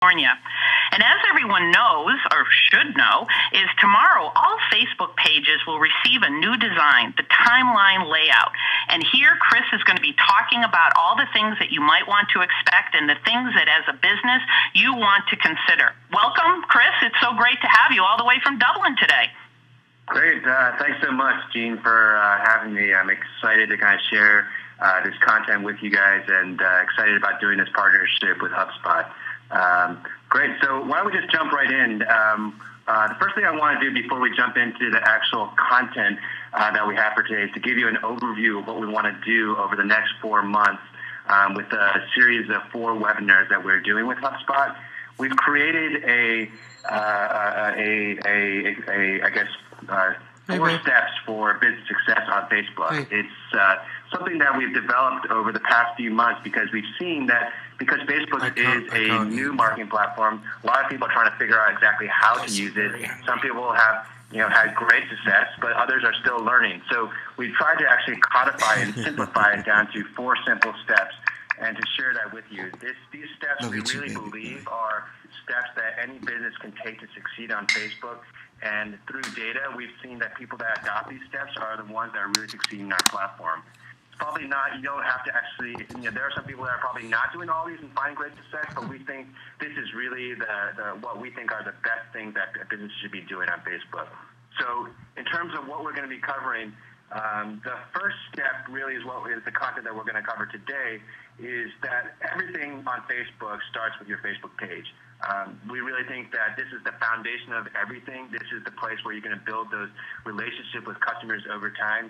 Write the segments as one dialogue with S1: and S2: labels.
S1: California. And as everyone knows, or should know, is tomorrow all Facebook pages will receive a new design, the timeline layout. And here Chris is going to be talking about all the things that you might want to expect and the things that as a business you want to consider. Welcome, Chris. It's so great to have you all the way from Dublin today.
S2: Great. Thanks so much, Jean, for having me. I'm excited to kind of share this content with you guys and excited about doing this partnership with HubSpot. Great. So why don't we just jump right in? The first thing I want to do before we jump into the actual content that we have for today is to give you an overview of what we want to do over the next 4 months with a series of 4 webinars that we're doing with HubSpot. We've created four steps for business success on Facebook. It's something that we've developed over the past few months because we've seen that because Facebook is a new marketing platform, a lot of people are trying to figure out exactly how to use it. Some people have had great success, but others are still learning. So we've tried to actually codify and simplify it down to 4 simple steps and to share that with you. These steps we really believe are steps that any business can take to succeed on Facebook. And through data, we've seen that people that adopt these steps are the ones that are really succeeding on our platform. It's probably not, you don't have to actually, there are some people that are probably not doing all these and finding great success, but we think this is really what we think are the best things that businesses should be doing on Facebook. So in terms of what we're going to be covering, the first step really is the content that we're going to cover today is that everything on Facebook starts with your Facebook page. We really think that this is the foundation of everything. This is the place where you're going to build those relationships with customers over time.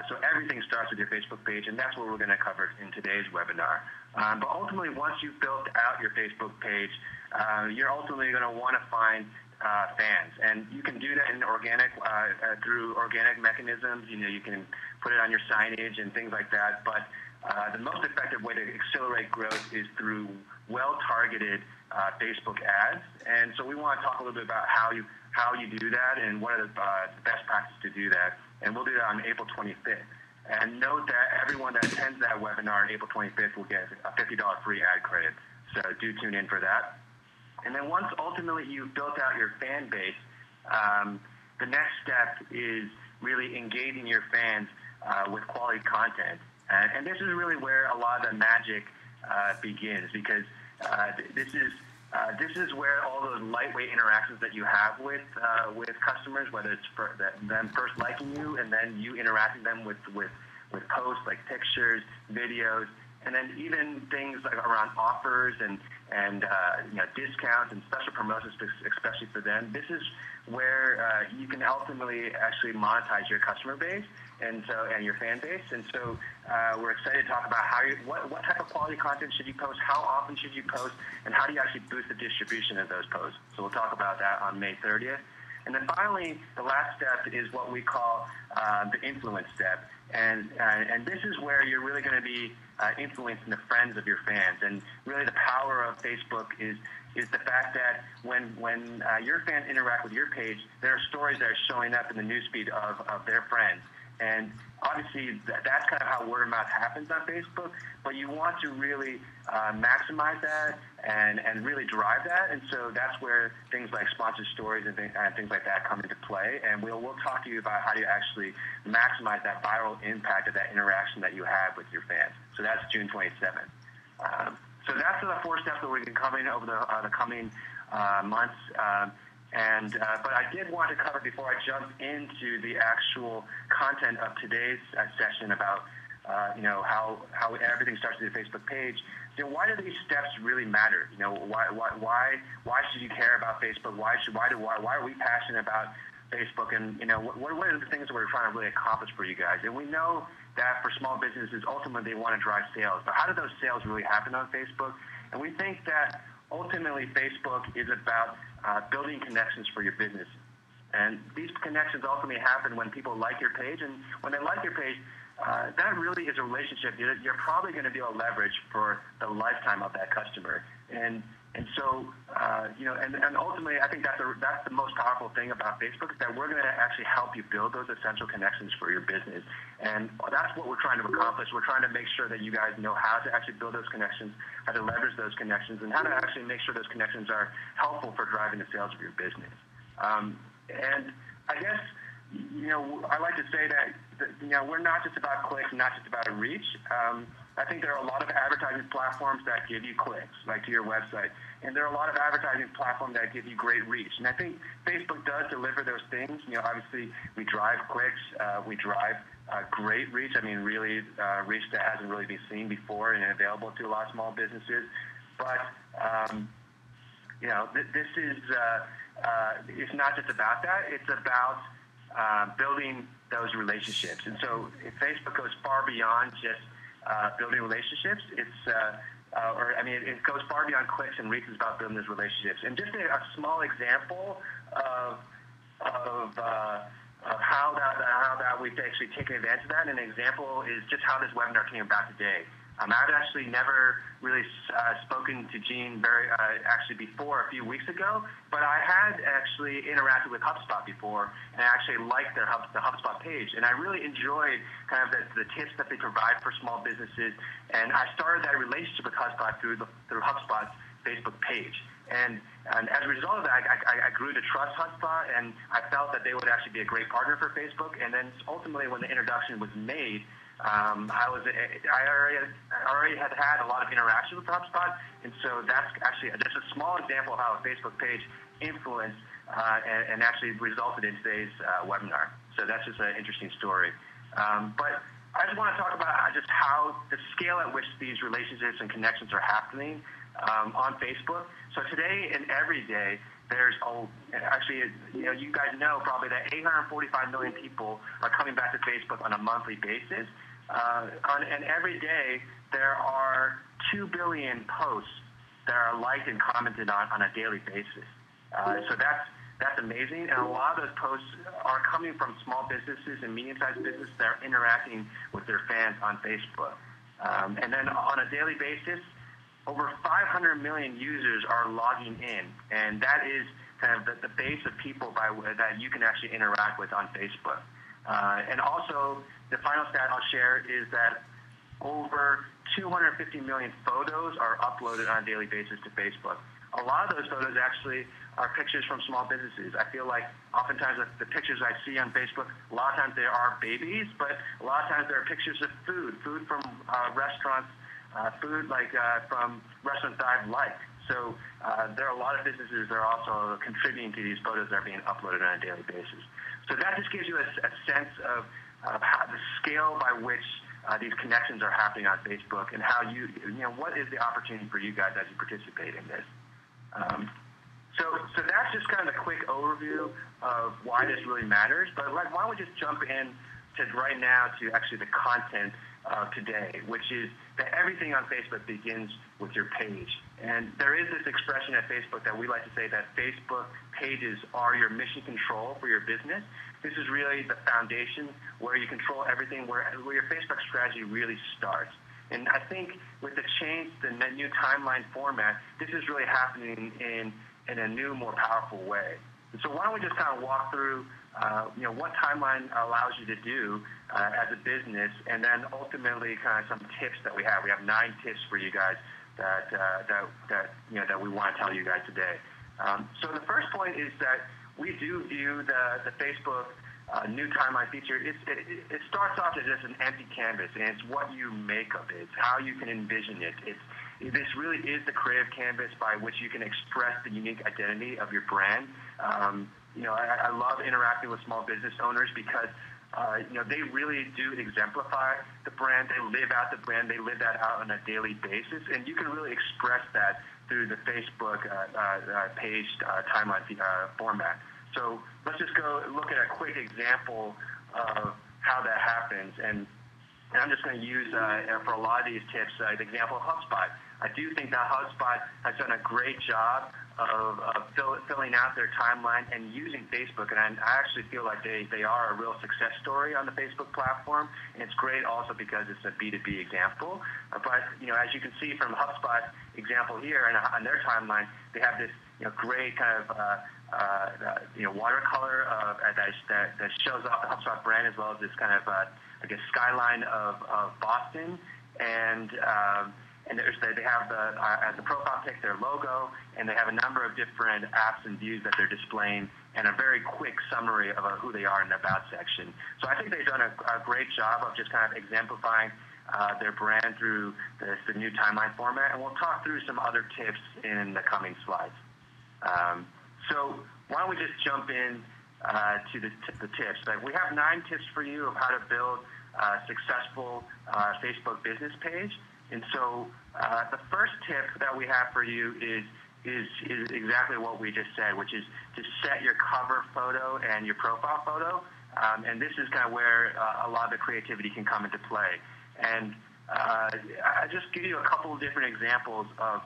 S2: So everything starts with your Facebook page, and that's what we're going to cover in today's webinar. But ultimately, once you've built out your Facebook page, you're ultimately going to want to find fans, and you can do that in through organic mechanisms. You can put it on your signage and things like that. But the most effective way to accelerate growth is through well-targeted Facebook ads. And so we want to talk a little bit about how you do that and what are the best practices to do that. And we'll do that on April 25th. And note that everyone that attends that webinar on April 25th will get a $50 free ad credit. So do tune in for that. And then once ultimately you've built out your fan base, the next step is really engaging your fans with quality content. And this is really where a lot of the magic begins, because this is where all those lightweight interactions that you have with customers, whether it's for them first liking you and then you interacting them with posts like pictures, videos, and then even things like around offers and discounts and special promotions, especially for them. This is where you can ultimately actually monetize your customer base and your fan base. And so we're excited to talk about what type of quality content should you post, how often should you post, and how do you actually boost the distribution of those posts. So we'll talk about that on May 30th. And then finally, the last step is what we call the influence step. And this is where you're really going to be influencing the friends of your fans. And really the power of Facebook is the fact that when your fans interact with your page, there are stories that are showing up in the newsfeed of their friends. And obviously, that's kind of how word of mouth happens on Facebook, but you want to really maximize that and really drive that. And so that's where things like sponsored stories and things like that come into play. And we'll talk to you about how to actually maximize that viral impact of that interaction that you have with your fans. So that's June 27th. So that's the 4 steps that we're going to be covering over the coming months. But I did want to cover, before I jump into the actual content of today's session about how everything starts with the Facebook page. Why do these steps really matter? Why should you care about Facebook? Why are we passionate about Facebook? And what are the things that we're trying to really accomplish for you guys? And we know that for small businesses, ultimately they want to drive sales. But how do those sales really happen on Facebook? And we think that ultimately Facebook is about building connections for your business. And these connections ultimately happen when people like your page. And when they like your page, that really is a relationship you're probably going to be able to leverage for the lifetime of that customer. And so and ultimately, I think that's the most powerful thing about Facebook, is that we're going to actually help you build those essential connections for your business. And that's what we're trying to accomplish. We're trying to make sure that you guys know how to actually build those connections, how to leverage those connections, and how to actually make sure those connections are helpful for driving the sales of your business. And I guess, I like to say that, we're not just about clicks, not just about a reach. I think there are a lot of advertising platforms that give you clicks, like to your website. And there are a lot of advertising platforms that give you great reach. And I think Facebook does deliver those things. Obviously, we drive clicks. We drive great reach. I mean, really reach that hasn't really been seen before and available to a lot of small businesses. But, this is, it's not just about that. It's about building those relationships. And so if Facebook goes far beyond just building relationships, it goes far beyond clicks and reach. Is about building those relationships. And just a small example of how that we've actually taken advantage of that. And an example is just how this webinar came about today. I've actually never really spoken to Gene before a few weeks ago, but I had actually interacted with HubSpot before, and I actually liked the HubSpot page, and I really enjoyed kind of the tips that they provide for small businesses, and I started that relationship with HubSpot through HubSpot's Facebook page. And as a result of that, I grew to trust HubSpot, and I felt that they would actually be a great partner for Facebook. And then ultimately, when the introduction was made, I already had a lot of interaction with HubSpot, and so that's actually just a small example of how a Facebook page influenced and actually resulted in today's webinar. So that's just an interesting story. But I just want to talk about just how the scale at which these relationships and connections are happening on Facebook. So today and every day, there's you guys know probably that 845 million people are coming back to Facebook on a monthly basis. And every day, there are 2 billion posts that are liked and commented on a daily basis. So that's amazing. And a lot of those posts are coming from small businesses and medium-sized businesses that are interacting with their fans on Facebook. And then on a daily basis, over 500 million users are logging in, and that is kind of the base of people that you can actually interact with on Facebook. And also, the final stat I'll share is that over 250 million photos are uploaded on a daily basis to Facebook. A lot of those photos actually are pictures from small businesses. I feel like oftentimes the pictures I see on Facebook, a lot of times they are babies, but a lot of times there are pictures of food from restaurants, food from restaurants that I've liked. So there are a lot of businesses that are also contributing to these photos that are being uploaded on a daily basis. So that just gives you a sense of how the scale by which these connections are happening on Facebook, and how what is the opportunity for you guys as you participate in this. So that's just kind of a quick overview of why this really matters. But why don't we just jump in to right now to actually the content of today, which is that everything on Facebook begins with your page. And there is this expression at Facebook that we like to say that Facebook pages are your mission control for your business. This is really the foundation where you control everything, where your Facebook strategy really starts. And I think with the change, the new timeline format, this is really happening in a new, more powerful way. And so why don't we just kind of walk through, what timeline allows you to do as a business, and then ultimately kind of some tips that we have. We have 9 tips for you guys that we want to tell you guys today. So the first point is that we do view the Facebook new timeline feature. It starts off as just an empty canvas, and it's what you make of it. It's how you can envision it. This really is the creative canvas by which you can express the unique identity of your brand. I love interacting with small business owners because they really do exemplify the brand. They live out the brand. They live that out on a daily basis, and you can really express that through the Facebook page timeline format. So let's just go look at a quick example of how that happens. And I'm just going to use, for a lot of these tips, the example of HubSpot. I do think that HubSpot has done a great job of filling out their timeline and using Facebook, and I actually feel like they are a real success story on the Facebook platform, and it's great also because it's a B2B example. But as you can see from HubSpot example here and on their timeline, they have this great kind of watercolor that shows off the HubSpot brand, as well as this kind of skyline of Boston, and they have as a profile pic their logo, and they have a number of different apps and views that they're displaying, and a very quick summary of who they are in the about section. So I think they've done a great job of just kind of exemplifying their brand through the new timeline format, and we'll talk through some other tips in the coming slides. So why don't we just jump in to the tips. We have 9 tips for you of how to build a successful Facebook business page. And so the first tip that we have for you is exactly what we just said, which is to set your cover photo and your profile photo. And this is kind of where a lot of the creativity can come into play. And I just give you a couple of different examples of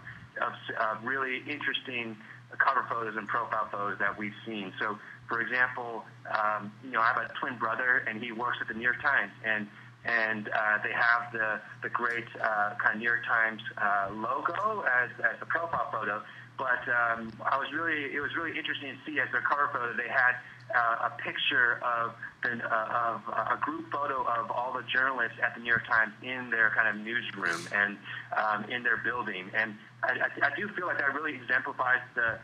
S2: really interesting cover photos and profile photos that we've seen. So, for example, I have a twin brother, and he works at the New York Times, and they have the great kind of New York Times logo as the profile photo. But it was really interesting to see as their cover photo, they had a picture of a group photo of all the journalists at the New York Times in their kind of newsroom and in their building. And I do feel like that really exemplifies the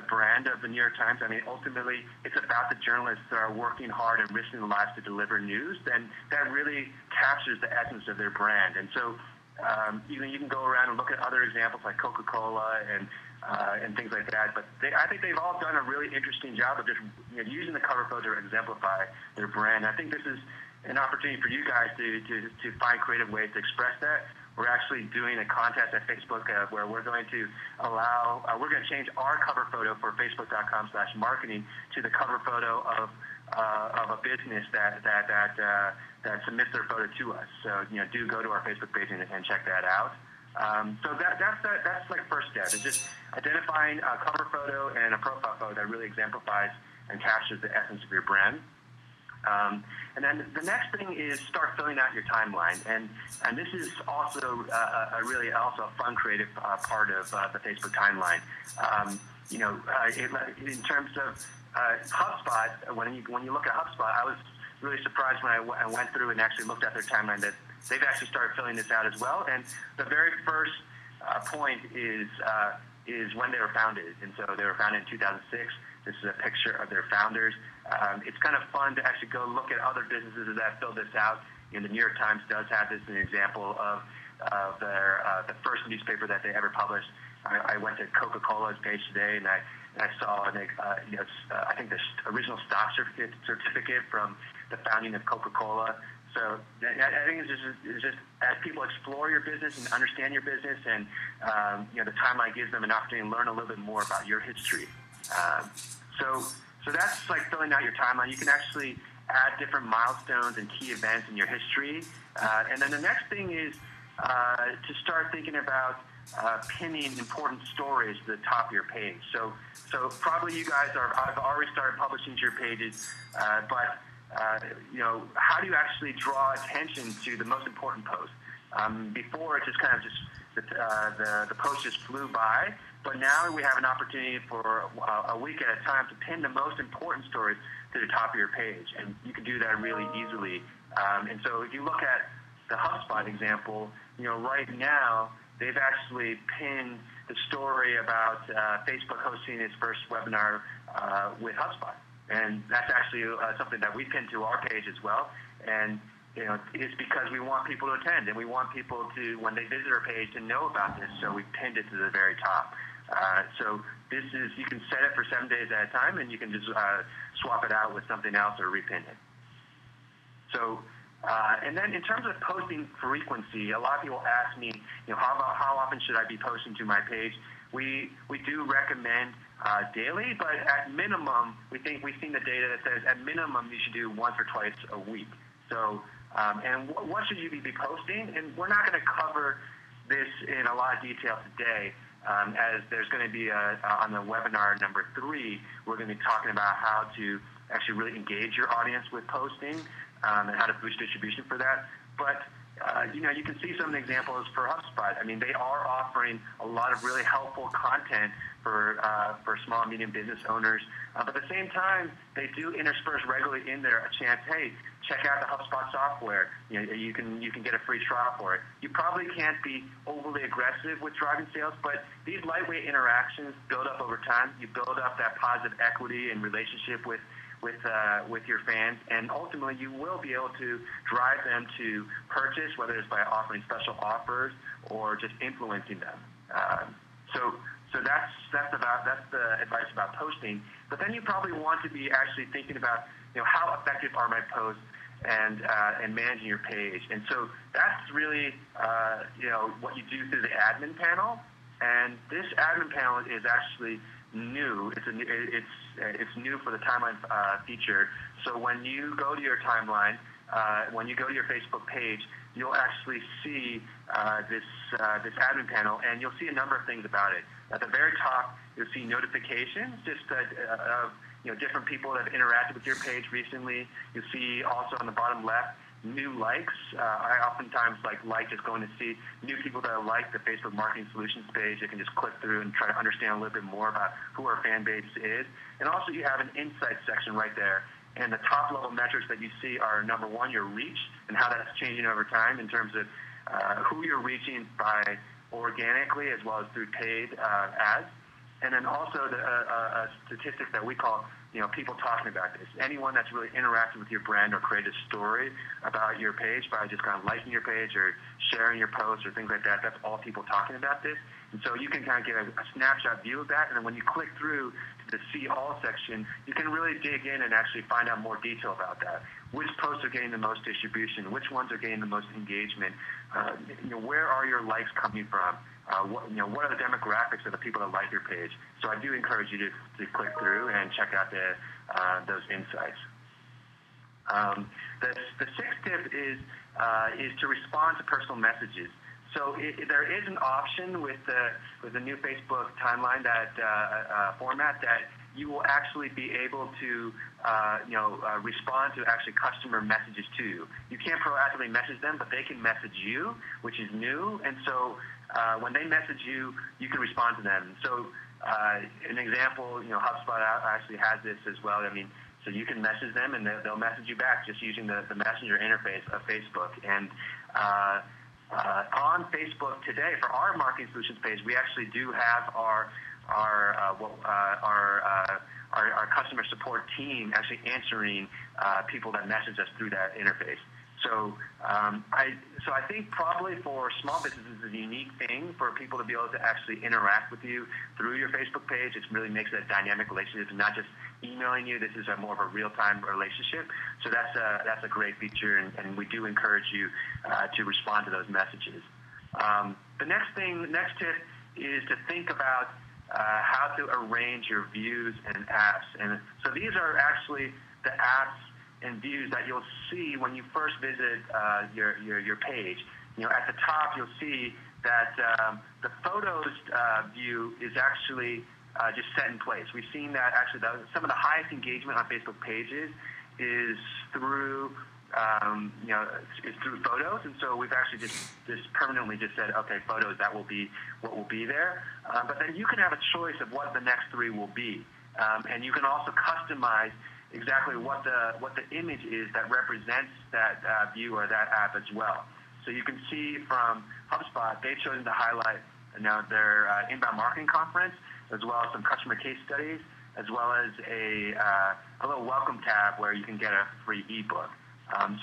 S2: brand of the New York Times. I mean, ultimately, it's about the journalists that are working hard and risking their lives to deliver news. Then that really captures the essence of their brand. And so you can go around and look at other examples like Coca-Cola and things like that. But I think they've all done a really interesting job of just using the cover photo to exemplify their brand. I think this is an opportunity for you guys to find creative ways to express that. We're actually doing a contest at Facebook where we're going to change our cover photo for Facebook.com/marketing to the cover photo of a business that submits their photo to us. So do go to our Facebook page and check that out. So that's like first step. It's just identifying a cover photo and a profile photo that really exemplifies and captures the essence of your brand. And then the next thing is start filling out your timeline, and this is also a fun creative part of the Facebook timeline. In terms of HubSpot, when you look at HubSpot, I was really surprised when I went through and actually looked at their timeline that they've actually started filling this out as well. And the very first point is when they were founded, and so they were founded in 2006. This is a picture of their founders. It's kind of fun to actually go look at other businesses that fill this out. The New York Times does have this as an example of the first newspaper that they ever published. I went to Coca-Cola's page today, and I saw I think the original stock certificate from the founding of Coca-Cola. So I think it's just as people explore your business and understand your business, and the timeline gives them an opportunity to learn a little bit more about your history. So that's like filling out your timeline. You can actually add different milestones and key events in your history. And then the next thing is to start thinking about pinning important stories to the top of your page. So probably you guys have already started publishing to your pages, but how do you actually draw attention to the most important post? Before, it just kind of the post just flew by, but now we have an opportunity for a week at a time to pin the most important stories to the top of your page, and you can do that really easily. And so if you look at the HubSpot example, right now they've actually pinned the story about Facebook hosting its first webinar with HubSpot, and that's actually something that we pinned to our page as well. And it's because we want people to attend, and we want people to, when they visit our page, to know about this. So we pinned it to the very top. So this is, you can set it for 7 days at a time, and you can just swap it out with something else or repin it. So, and then in terms of posting frequency, a lot of people ask me, how often should I be posting to my page? We do recommend daily, but at minimum, we've seen the data that says at minimum you should do once or twice a week. So, and what should you be posting? And we're not going to cover this in a lot of detail today. As there's going to be on the webinar number 3, we're going to be talking about how to actually really engage your audience with posting and how to boost distribution for that. But you can see some of the examples for HubSpot. I mean, they are offering a lot of really helpful content for small and medium business owners. But at the same time, they do intersperse regularly in there a chance, hey, check out the HubSpot software. You can get a free trial for it. You probably can't be overly aggressive with driving sales, but these lightweight interactions build up over time. You build up that positive equity and relationship with your fans, and ultimately you will be able to drive them to purchase, whether it's by offering special offers or just influencing them. So that's the advice about posting. But then you probably want to be actually thinking about how effective are my posts and managing your page. And so that's really what you do through the admin panel. And this admin panel is actually new. It's new for the timeline feature. So when you go to your timeline, when you go to your Facebook page, you'll actually see this admin panel, and you'll see a number of things about it. At the very top, you'll see notifications, just of different people that have interacted with your page recently. You'll see also on the bottom left new likes. I oftentimes like just going to see new people that have liked the Facebook Marketing Solutions page. You can just click through and try to understand a little bit more about who our fan base is. And also you have an insights section right there. And the top level metrics that you see are, number one, your reach and how that's changing over time in terms of who you're reaching by organically as well as through paid ads. And then also a statistic that we call, people talking about this. Anyone that's really interacted with your brand or created a story about your page by just kind of liking your page or sharing your posts or things like that, that's all people talking about this. And so you can kind of get a snapshot view of that. And then when you click through to the See All section, you can really dig in and actually find out more detail about that. Which posts are getting the most distribution? Which ones are getting the most engagement? Where are your likes coming from? What are the demographics of the people that like your page? So I do encourage you to click through and check out those insights. The sixth tip is to respond to personal messages. So there is an option with the new Facebook timeline format that you will actually be able to respond to actually customer messages to you. You can't proactively message them, but they can message you, which is new. And so when they message you, you can respond to them. So an example, HubSpot actually has this as well. I mean, so you can message them and they'll message you back just using the messenger interface of Facebook. And on Facebook today, for our marketing solutions page, we actually do have our customer support team actually answering people that message us through that interface. So I think probably for small businesses, it's a unique thing for people to be able to actually interact with you through your Facebook page. It really makes it a dynamic relationship and not just emailing you. This is more of a real-time relationship. So that's a great feature, and we do encourage you to respond to those messages. The next tip is to think about how to arrange your views and apps. And so these are actually the apps and views that you'll see when you first visit your page. At the top, you'll see that the photos view is actually just set in place. We've seen that actually some of the highest engagement on Facebook pages is through is through photos, and so we've actually just permanently just said, okay, photos, that will be what will be there. But then you can have a choice of what the next 3 will be, and you can also customize exactly what the image is that represents that view or that app as well. So you can see from HubSpot, they've chosen to highlight their inbound marketing conference, as well as some customer case studies, as well as a little welcome tab where you can get a free ebook.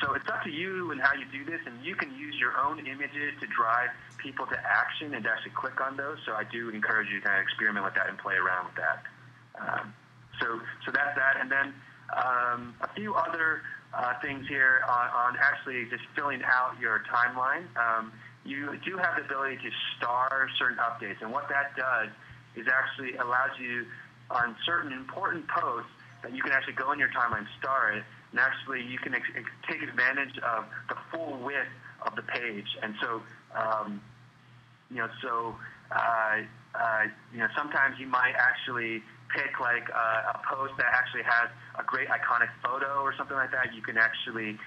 S2: So it's up to you and how you do this, and you can use your own images to drive people to action and to actually click on those. So I do encourage you to kind of experiment with that and play around with that. So that's that. And then a few other things here on actually just filling out your timeline. You do have the ability to star certain updates, and what that does is actually allows you on certain important posts that you can actually go in your timeline, star it, and actually you can take advantage of the full width of the page. And so So sometimes you might actually pick like a post that actually has a great iconic photo or something like that. You can actually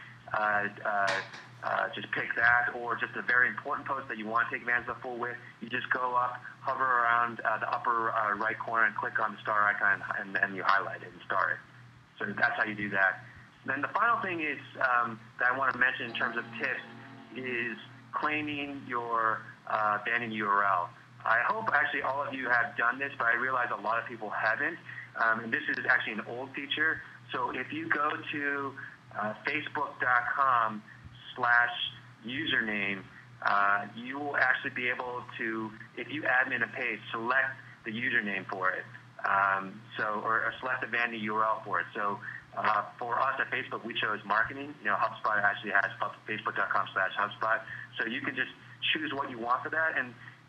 S2: just pick that, or just a very important post that you want to take advantage of full width. You just go up, hover around the upper right corner, and click on the star icon, and you highlight it and star it. So that's how you do that. Then the final thing is that I want to mention in terms of tips is claiming your abandoned URL. I hope actually all of you have done this, but I realize a lot of people haven't. And this is actually an old feature. So if you go to facebook.com/username, you will actually be able to, if you admin a page, select the username for it. Or select the abandoned URL for it. So for us at Facebook, we chose marketing. HubSpot actually has facebook.com/HubSpot. So you can just choose what you want for that.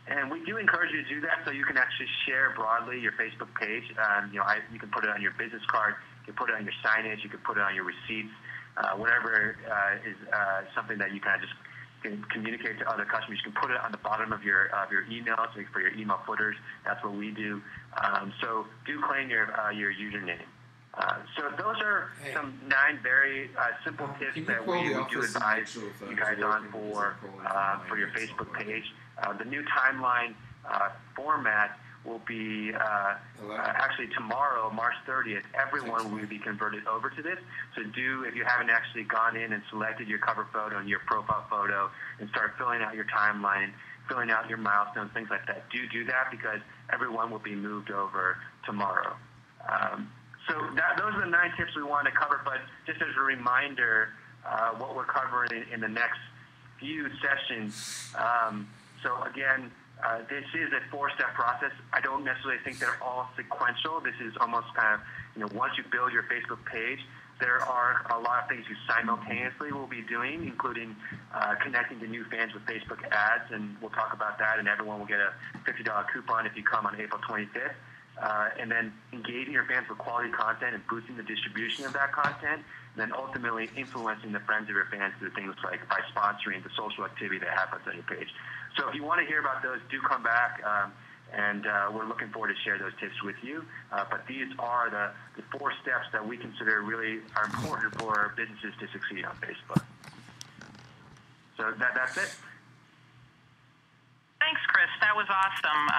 S2: And we do encourage you to do that so you can actually share broadly your Facebook page. You can put it on your business card, you can put it on your signage, you can put it on your receipts, whatever is something that you kind of just can communicate to other customers. You can put it on the bottom of your email, so for your email footers. That's what we do. So do claim your username. So those are some 9 very simple tips that we do advise you guys on for your Facebook page. The new timeline format will be actually tomorrow, March 30th. Everyone will be converted over to this. So if you haven't actually gone in and selected your cover photo and your profile photo and start filling out your timeline, filling out your milestones, things like that, do that, because everyone will be moved over tomorrow. So those are the 9 tips we wanted to cover, but just as a reminder, what we're covering in the next few sessions. So again, this is a 4-step process. I don't necessarily think they're all sequential. This is almost kind of, once you build your Facebook page, there are a lot of things you simultaneously will be doing, including connecting to new fans with Facebook ads, and we'll talk about that, and everyone will get a $50 coupon if you come on April 25th. And then engaging your fans with quality content and boosting the distribution of that content, and then ultimately influencing the friends of your fans through things like by sponsoring the social activity that happens on your page. So if you want to hear about those, do come back, and we're looking forward to share those tips with you. But these are the 4 steps that we consider really are important for businesses to succeed on Facebook. So that's it.
S1: Thanks, Chris. That was awesome.